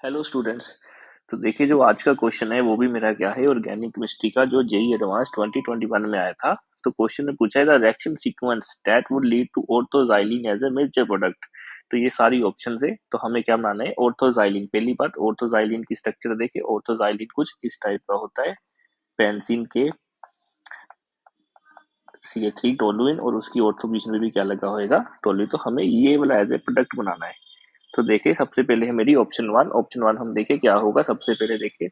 Hello students. तो देखिए, जो आज का क्वेश्चन है वो भी मेरा क्या है, ऑर्गेनिक केमिस्ट्री का, जो जेई एडवांस 2021 में आया था। तो क्वेश्चन में पूछा है the reaction sequence that would lead to orthoxylene as a major product. तो ये सारी ऑप्शन है, तो हमें क्या बनाना है? ऑर्थोजाइलिन। पहली बात, ऑर्थोजाइलिन की स्ट्रक्चर देखिए। ऑर्थोजाइलिन कुछ इस टाइप का होता है, पेंसिन के CH3 टोलुइन, और उसकी ऑर्थो बीच में भी क्या लगा होएगा? टोलुइन। तो हमें ये वाला एज ए प्रोडक्ट बनाना है। तो देखिए, सबसे पहले है मेरी ऑप्शन वन हम देखें क्या होगा। सबसे पहले देखिए,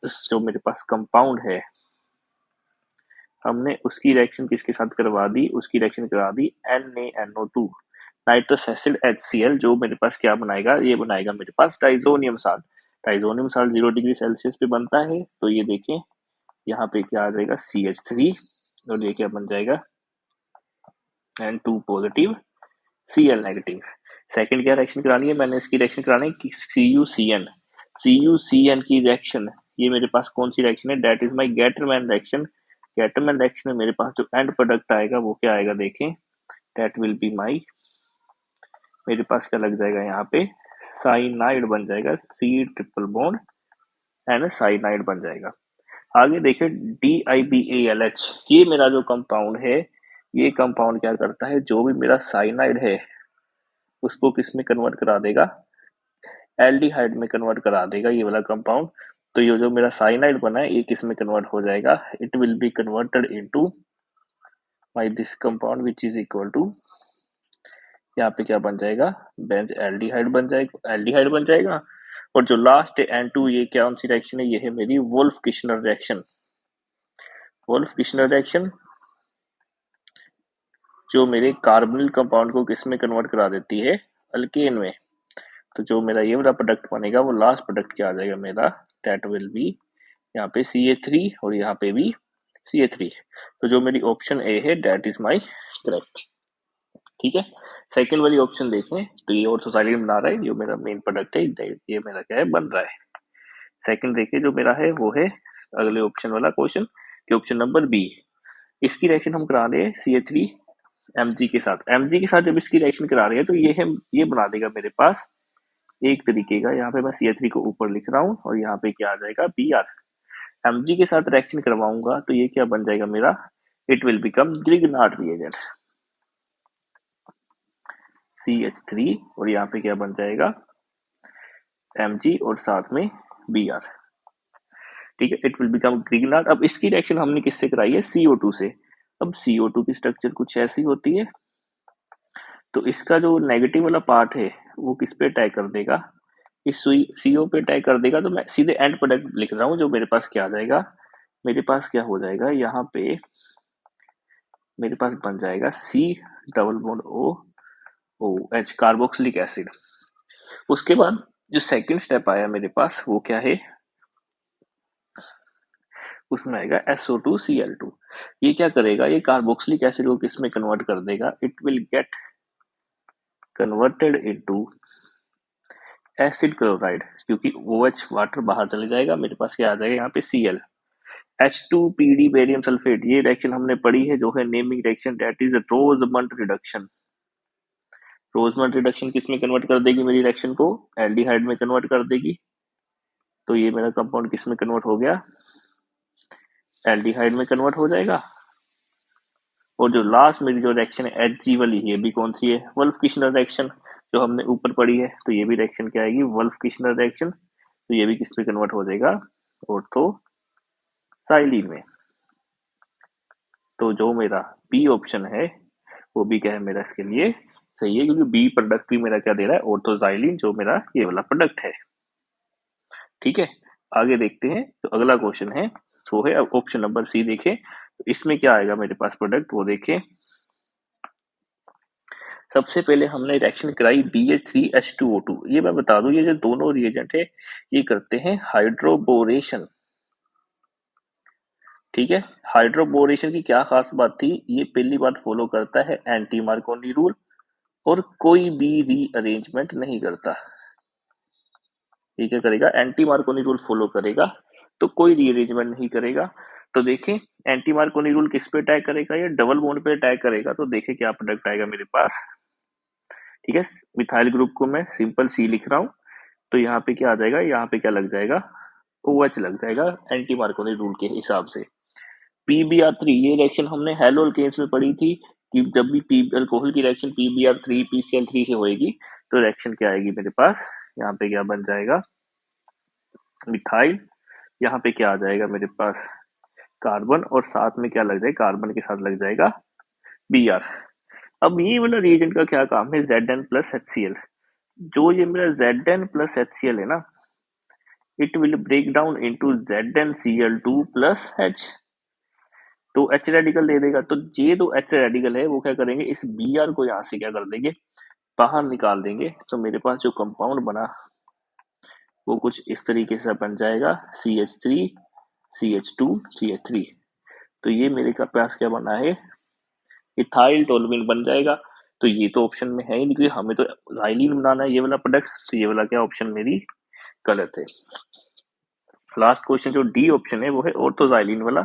जो मेरे पास कंपाउंड है, हमने उसकी रिएक्शन किसके साथ करवा दी? उसकी रिएक्शन करा दी NaNO2 नाइट्रस एसिड HCl, जो मेरे पास क्या बनाएगा? ये बनाएगा मेरे पास diazonium salt. Diazonium salt 0 degree Celsius पे बनता है। तो ये देखें, यहाँ पे क्या आ जाएगा? CH3, और ये क्या बन जाएगा? N2 positive Cl negative. Second क्या रिएक्शन करानी है? मैंने इसकी रिएक्शन करानी है CuCN। CuCN की रिएक्शन, ये मेरे पास कौन सी रिएक्शन है? That is my Gattermann reaction. Gattermann reaction में मेरे पास जो एंड प्रोडक्ट आएगा वो क्या आएगा? देखें, दैट विल बी माय, मेरे पास क्या लग जाएगा यहाँ पे? साइनाइड बन जाएगा। C triple bond and cyanide बन जाएगा। आगे देखिए, DIBALH, ये मेरा जो कंपाउंड है, ये कंपाउंड क्या करता है? जो भी मेरा साइनाइड है उसको किस में कन्वर्ट करा देगा? एल्डिहाइड में कन्वर्ट करा देगा ये वाला कंपाउंड। तो ये जो मेरा साइनाइड बना है, ये किस में कन्वर्ट हो जाएगा? It will be converted into my this compound which is equal to, यहाँ पे क्या बन जाएगा? बेंज एल्डिहाइड बन जाएगा, एल्डिहाइड बन जाएगा। और जो लास्ट है N2, ये क्या कौन सी रिएक्शन है? ये है मेरी वुल्फ किशनर रिएक्शन। वुल्फ किशनर रिएक्शन जो मेरे कार्बोनिल कंपाउंड को किस में कन्वर्ट करा देती है? अल्केन में। तो जो मेरा ये वाला प्रोडक्ट बनेगा, वो लास्ट प्रोडक्ट क्या आ जाएगा मेरा? दैट विल बी यहाँ पे CH3, और यहाँ पे भी CH3। तो जो मेरी ऑप्शन ए है, दैट इज माय करेक्ट। ठीक है। सेकंड वाली ऑप्शन देखें, तो ये ऑर्थोसाइलिन बना रहा है, जो मेरा मेन प्रोडक्ट है, ये मेरा क्या है? बन रहा है। सेकंड देखिए, जो मेरा है वो है अगले ऑप्शन वाला क्वेश्चन, कि ऑप्शन नंबर बी। इसकी रिएक्शन हम करा रहे हैं CH3 Mg के साथ। Mg के साथ जब इसकी रिएक्शन करा रहे हैं, तो ये बना देगा मेरे पास एक तरीके का, यहाँ पे मैं CH3 को ऊपर लिख रहा हूँ, और यहाँ पे क्या आ जाएगा? Br। Mg के साथ रिएक्शन करवाऊंगा तो ये क्या बन जाएगा मेरा? It will become Grignard reagent, CH3, और यहाँ पे क्या बन जाएगा? Mg और साथ में Br। ठीक है, इट विल बिकम ग्रिग्नार्ड। अब इसकी रिएक्शन हमने किससे कराई है? CO2 से। अब CO2 की स्ट्रक्चर कुछ ऐसी होती है, तो इसका जो नेगेटिव वाला पार्ट है वो किस पे अटैक कर देगा? इस CO पे अटैक कर देगा। तो मैं सीधे एंड प्रोडक्ट लिख रहा हूँ, जो मेरे पास क्या आ जाएगा? मेरे पास क्या हो जाएगा? यहाँ पे मेरे पास बन जाएगा C double bond OH, carboxylic acid. उसके बाद जो सेकंड स्टेप आया मेरे पास, वो क्या है? उसमें आएगा SO2Cl2। ये क्या करेगा? ये कार्बोक्सिलिक एसिड को किस में कन्वर्ट कर देगा? It will get converted into acid chloride, क्योंकि OH वाटर बाहर चले जाएगा। मेरे पास क्या आ जाएगा यहाँ पे? Cl। H2PD बेरियम सल्फेट, ये रिएक्शन हमने पढ़ी है, जो है naming reaction, that is Rosenmund reduction. Rosenmund reduction किस में कन्वर्ट कर देगी मेरी रिएक्शन को? एल्डिहाइड में कन्वर्ट कर देगी। तो ये मेरा कंपाउंड किस में कन्वर्ट हो गया? एल्डिहाइड में कन्वर्ट हो जाएगा। और जो लास्ट मेरी जो रिएक्शन है Hg वाली, ये भी कौन सी है? वल्फ किशनर रिएक्शन, जो हमने ऊपर पढ़ी है। तो ये भी रिएक्शन क्या आएगी? Wolf किशनर reaction. तो ये भी किस में कन्वर्ट हो जाएगा? ऑर्थोसाइलिन में। तो जो मेरा बी ऑप्शन है, वो भी क्या है मेरा इसके लिए सही है, क्योंकि बी प्रोडक्ट भी मेरा क्या दे रहा है? ऑर्थोजाइलिन, जो मेरा ये वाला प्रोडक्ट है। ठीक है, आगे देखते हैं। तो अगला क्वेश्चन है, वो है ऑप्शन नंबर सी। देखें, तो इसमें क्या आएगा मेरे पास प्रोडक्ट, वो देखें। सबसे पहले हमने रिएक्शन कराई BH3H2O2। ये मैं बता दूं, ये जो दोनों रिएजेंट है, ये करते हैं हाइड्रोबोरेशन। ठीक है, हाइड्रोबोरेशन की क्या खास बात थी? ये पहली बात फॉलो करता है एंटी मार्कोनी रूल, और कोई भी रीअरेंजमेंट नहीं करता। ये क्या करेगा? एंटी मार्कोनी रूल फॉलो करेगा, तो कोई रीअरेंजमेंट नहीं करेगा। तो देखें, एंटी मार्कोनी रूल किस पे अटैक करेगा? ये डबल बॉन्ड पे अटैक करेगा। तो देखें क्या प्रोडक्ट आएगा मेरे पास। ठीक है, मिथाइल ग्रुप को मैं सिंपल C लिख रहा हूँ, तो यहाँ पे क्या आ जाएगा, यहाँ पे क्या लग जाएगा, OH लग जाएगा एंटी मार्कोनी रूल के हिसाब से। PBr3 ये रिएक्शन हमने हेलो अल्केन्स में पढ़ी थी कि जब भी अल्कोहल की रिएक्शन PBr3 PCl3 से होएगी तो रिएक्शन क्या आएगी मेरे पास, यहाँ पे क्या बन जाएगा, मिथाइल, यहाँ पे क्या आ जाएगा मेरे पास, कार्बन, और साथ में क्या लग जाएगा, कार्बन के साथ लग जाएगा Br। अब ये वाला रिएजेंट का क्या काम है, Zn प्लस HCl। जो ये मेरा Zn प्लस HCl है ना, it will break down into ZnCl2 plus H। तो H रेडिकल दे देगा, तो ये दो H रेडिकल है वो क्या करेंगे, इस Br को यहाँ से क्या कर देंगे, बाहर निकाल देंगे। तो मेरे पास जो कंपाउंड बना वो कुछ इस तरीके से बन जाएगा, CH3 CH2 CH3। तो ये मेरे का पास क्या बना है, इथाइल टोलुइन बन जाएगा। तो ये तो ऑप्शन में है ही नहीं, क्योंकि हमें तो ज़ाइलीन बनाना है ये वाला प्रोडक्ट, तो ये वाला क्या ऑप्शन मेरी गलत है। लास्ट क्वेश्चन जो डी ऑप्शन है वो है ऑर्थोजाइलिन वाला।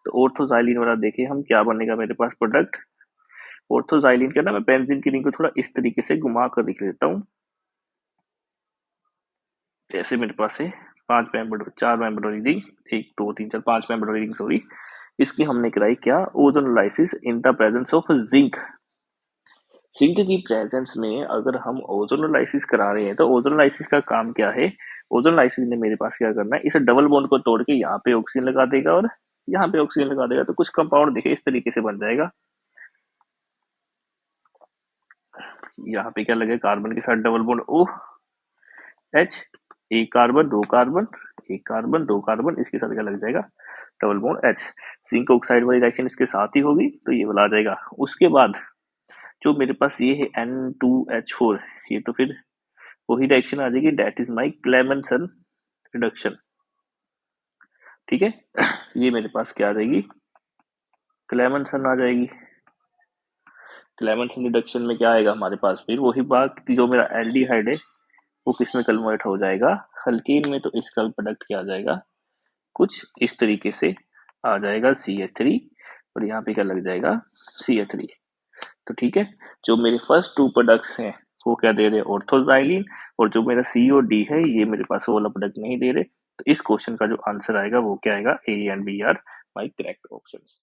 तो ऑर्थोजाइलिन वाला देखिए हम क्या बनेगा मेरे पास प्रोडक्ट। ऑर्थोजाइलिन का ना मैं बेंजीन की रिंग को थोड़ा इस तरीके से घुमा कर लिख लेता हूँ, जैसे मेरे पास है 4 मेंबर वाली रिंग, 1 2 3 4 5 मेंबर वाली रिंग, सॉरी। इसकी हमने कराई क्या, ozonolysis in the presence of zinc. Zinc की प्रेजेंस में अगर हम ओजोनोलाइसिस करा रहे हैं तो ओजोनोलाइसिस का काम क्या है, ओजोनोलाइसिस ने मेरे पास क्या करना है, इसे डबल बॉन्ड को तोड़ के यहाँ पे ऑक्सीजन लगा देगा और यहाँ पे ऑक्सीजन लगा देगा। तो कुछ कंपाउंड देखे इस तरीके से बन जाएगा, यहाँ पे क्या लगेगा, कार्बन के साथ डबल बॉन्ड OH, एक कार्बन 2 कार्बन, एक कार्बन 2 कार्बन, इसके साथ क्या लग जाएगा, double bond H। Zinc oxide वाली रिएक्शन इसके साथ ही होगी तो ये वाला आ जाएगा। उसके बाद जो मेरे पास ये है N2H4, ये तो फिर वही रिएक्शन आ जाएगी, that is my Clemmensen reduction. ठीक है, ये मेरे पास क्या आ जाएगी, क्लेमेंसन आ जाएगी। क्लेमेंसन रिडक्शन में क्या आएगा हमारे पास, फिर वही बात कि जो मेरा एल्डिहाइड है वो किस में कन्वर्ट हो जाएगा, अल्केन में। तो इसका प्रोडक्ट क्या आ जाएगा, कुछ इस तरीके से आ जाएगा CH3, और यहाँ पे क्या लग जाएगा, CH3। तो ठीक है, जो मेरे फर्स्ट 2 प्रोडक्ट्स हैं वो क्या दे रहे, ऑर्थोजाइलिन, और जो मेरा C और D है ये मेरे पास वो वाला प्रोडक्ट नहीं दे रहे। तो इस क्वेश्चन का जो आंसर आएगा वो क्या आएगा, A and B are my correct options.